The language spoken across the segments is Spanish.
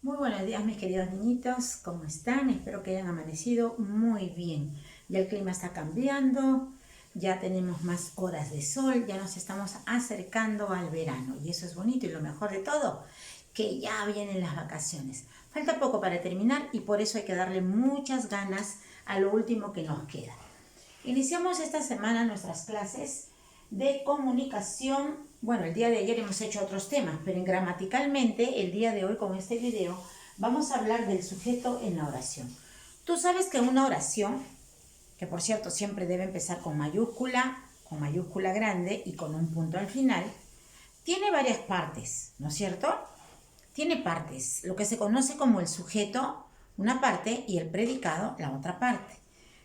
Muy buenos días, mis queridos niñitos, ¿cómo están? Espero que hayan amanecido muy bien. Ya el clima está cambiando, ya tenemos más horas de sol, ya nos estamos acercando al verano y eso es bonito y lo mejor de todo, que ya vienen las vacaciones. Falta poco para terminar y por eso hay que darle muchas ganas a lo último que nos queda. Iniciamos esta semana nuestras clases de comunicación. Bueno, el día de ayer hemos hecho otros temas, pero gramaticalmente el día de hoy con este video vamos a hablar del sujeto en la oración. Tú sabes que una oración, que por cierto siempre debe empezar con mayúscula grande y con un punto al final, tiene varias partes, ¿no es cierto? Tiene partes, lo que se conoce como el sujeto, una parte, y el predicado, la otra parte.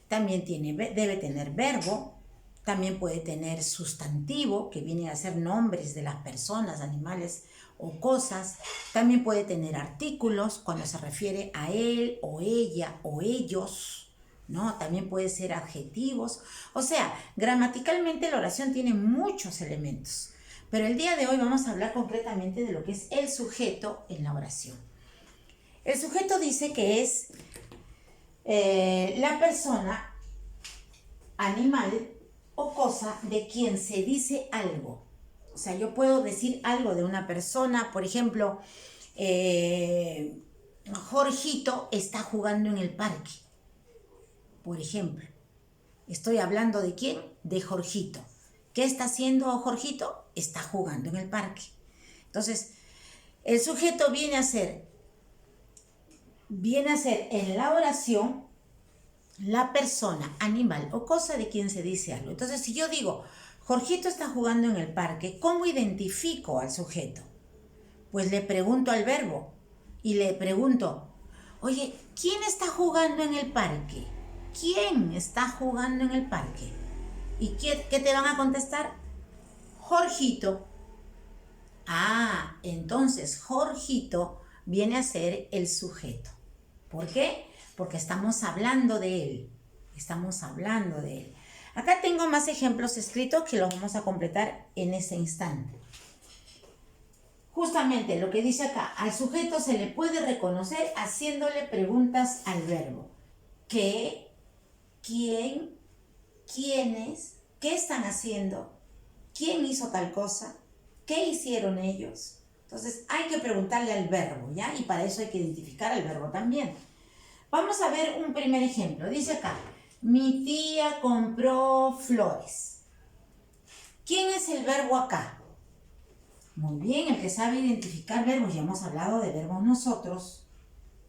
También debe tener verbo, también puede tener sustantivo, que viene a ser nombres de las personas, animales o cosas. También puede tener artículos cuando se refiere a él o ella o ellos, ¿no? También puede ser adjetivos. O sea, gramaticalmente la oración tiene muchos elementos. Pero el día de hoy vamos a hablar concretamente de lo que es el sujeto en la oración. El sujeto dice que es la persona, animal o cosa de quien se dice algo. O sea, yo puedo decir algo de una persona, por ejemplo, Jorgito está jugando en el parque. Por ejemplo, estoy hablando de quién? De Jorgito. ¿Qué está haciendo Jorgito? Está jugando en el parque. Entonces, el sujeto viene a ser en la oración la persona, animal o cosa de quien se dice algo. Entonces, si yo digo, Jorgito está jugando en el parque, ¿cómo identifico al sujeto? Pues le pregunto al verbo y le pregunto, oye, ¿quién está jugando en el parque? ¿Quién está jugando en el parque? ¿Y qué te van a contestar? Jorgito. Ah, entonces Jorgito viene a ser el sujeto. ¿Por qué? Porque estamos hablando de él. Estamos hablando de él. Acá tengo más ejemplos escritos que los vamos a completar en ese instante. Justamente lo que dice acá, al sujeto se le puede reconocer haciéndole preguntas al verbo. ¿Qué? ¿Quién? ¿Quiénes? ¿Qué están haciendo? ¿Quién hizo tal cosa? ¿Qué hicieron ellos? Entonces hay que preguntarle al verbo, ¿ya? Y para eso hay que identificar al verbo también. Vamos a ver un primer ejemplo. Dice acá, mi tía compró flores. ¿Quién es el verbo acá? Muy bien, el que sabe identificar verbos, ya hemos hablado de verbos nosotros,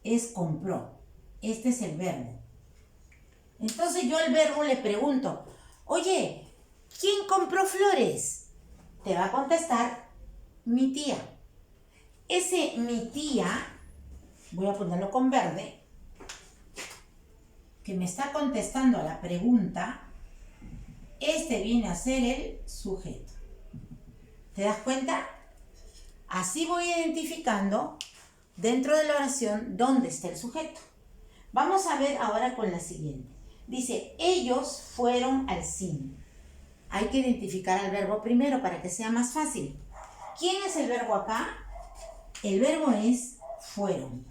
es compró. Este es el verbo. Entonces yo al verbo le pregunto, oye, ¿quién compró flores? Te va a contestar mi tía. Ese mi tía, voy a ponerlo con verde, que me está contestando a la pregunta, este viene a ser el sujeto. ¿Te das cuenta? Así voy identificando dentro de la oración dónde está el sujeto. Vamos a ver ahora con la siguiente. Dice, ellos fueron al cine. Hay que identificar al verbo primero para que sea más fácil. ¿Quién es el verbo acá? El verbo es fueron.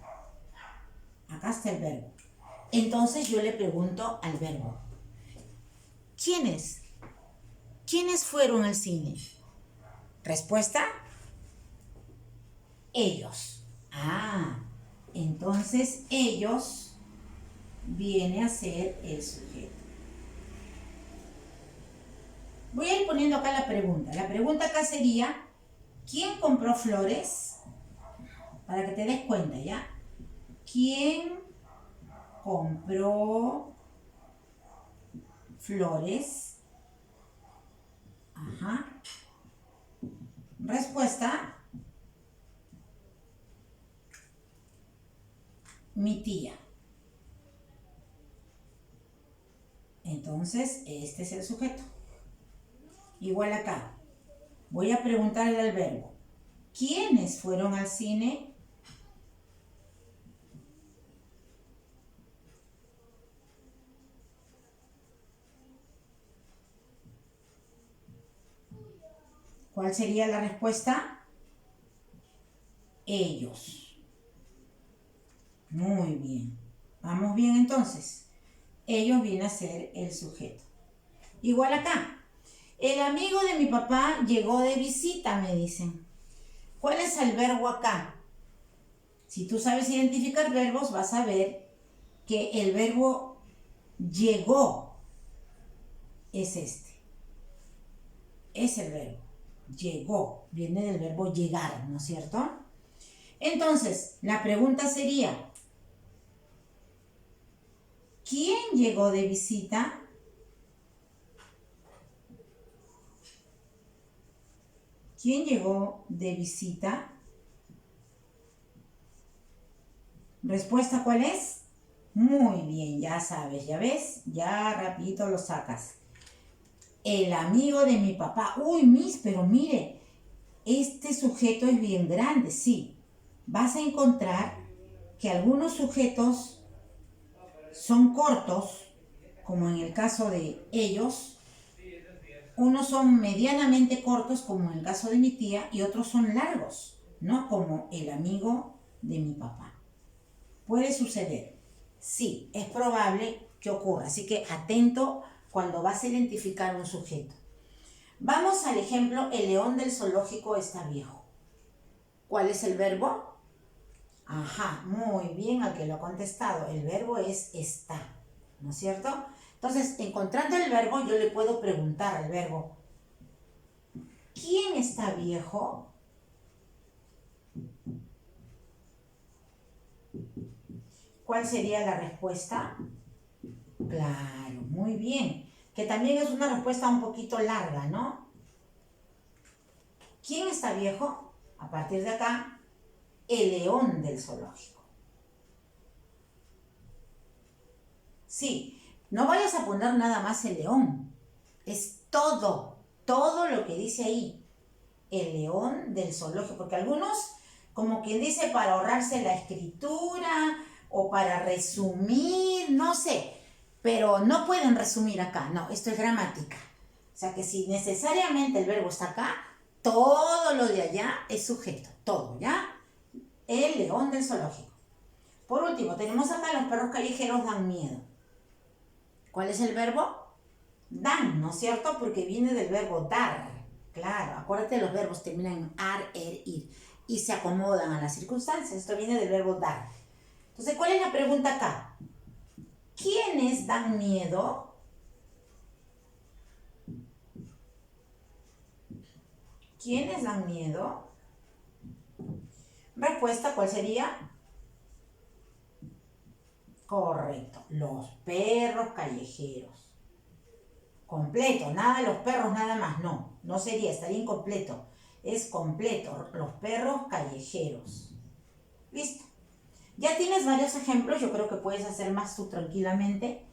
Acá está el verbo. Entonces yo le pregunto al verbo, ¿quiénes? ¿Quiénes fueron al cine? Respuesta, ellos. Ah, entonces ellos viene a ser el sujeto. Voy a ir poniendo acá la pregunta. La pregunta acá sería, ¿quién compró flores? Para que te des cuenta, ¿ya? ¿Quién compró flores? Ajá. Respuesta, mi tía. Entonces, este es el sujeto. Igual acá. Voy a preguntarle al verbo, ¿quiénes fueron al cine? ¿Cuál sería la respuesta? Ellos. Muy bien. Vamos bien entonces. Ellos vienen a ser el sujeto. Igual acá. El amigo de mi papá llegó de visita, me dicen. ¿Cuál es el verbo acá? Si tú sabes identificar verbos, vas a ver que el verbo llegó es este. Es el verbo. Llegó. Viene del verbo llegar, ¿no es cierto? Entonces, la pregunta sería, ¿quién llegó de visita? ¿Quién llegó de visita? ¿Respuesta cuál es? Muy bien, ya sabes, ya ves, ya rapidito lo sacas. El amigo de mi papá. Uy, Miss, pero mire, este sujeto es bien grande, sí. Vas a encontrar que algunos sujetos son cortos, como en el caso de ellos. Unos son medianamente cortos, como en el caso de mi tía, y otros son largos, ¿no? Como el amigo de mi papá. Puede suceder. Sí, es probable que ocurra. Así que atento cuando vas a identificar un sujeto. Vamos al ejemplo, el león del zoológico está viejo. ¿Cuál es el verbo? Ajá, muy bien al que lo ha contestado. El verbo es está, ¿no es cierto? Entonces, encontrando el verbo, yo le puedo preguntar al verbo, ¿quién está viejo? ¿Cuál sería la respuesta? Claro, muy bien. Que también es una respuesta un poquito larga, ¿no? ¿Quién está viejo? A partir de acá, el león del zoológico. Sí, no vayas a poner nada más el león. Es todo lo que dice ahí. El león del zoológico. Porque algunos, como quien dice, para ahorrarse la escritura o para resumir, no sé. Pero no pueden resumir acá. No, esto es gramática. O sea que si necesariamente el verbo está acá, todo lo de allá es sujeto. Todo, ¿ya? El león del zoológico. Por último, tenemos acá los perros callejeros dan miedo. ¿Cuál es el verbo? Dan, ¿no es cierto? Porque viene del verbo dar. Claro, acuérdate, los verbos terminan en ar, ir y se acomodan a las circunstancias. Esto viene del verbo dar. Entonces, ¿cuál es la pregunta acá? ¿Quiénes dan miedo? ¿Quiénes dan miedo? Respuesta, ¿cuál sería? Correcto, los perros callejeros. Completo, nada de los perros nada más, no sería, estaría incompleto. Es completo, los perros callejeros. Listo. Ya tienes varios ejemplos, yo creo que puedes hacer más tú tranquilamente.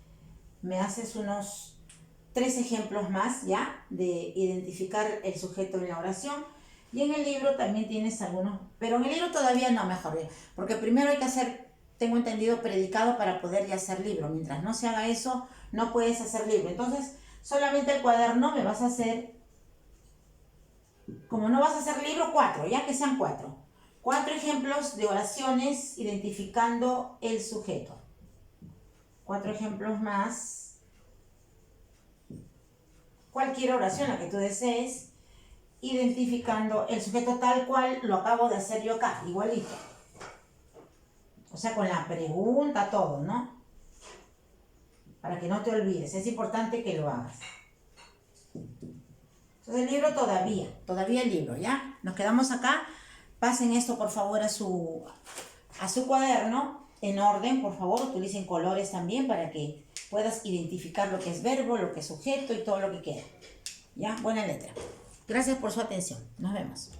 Me haces unos 3 ejemplos más, ¿ya? De identificar el sujeto en la oración. Y en el libro también tienes algunos, pero en el libro todavía no, mejor, porque primero hay que hacer, tengo entendido, predicado para poder ya hacer libro. Mientras no se haga eso, no puedes hacer libro. Entonces, solamente el cuaderno me vas a hacer, como no vas a hacer libro, 4, ya que sean 4. 4 ejemplos de oraciones identificando el sujeto. 4 ejemplos más. Cualquier oración, la que tú desees, identificando el sujeto tal cual lo acabo de hacer yo acá, igualito. O sea, con la pregunta, todo, ¿no? Para que no te olvides, es importante que lo hagas. Entonces el libro todavía el libro, ¿ya? Nos quedamos acá. Pasen esto, por favor, a su cuaderno en orden, por favor. Utilicen colores también para que puedas identificar lo que es verbo, lo que es sujeto y todo lo que queda. ¿Ya? Buena letra. Gracias por su atención. Nos vemos.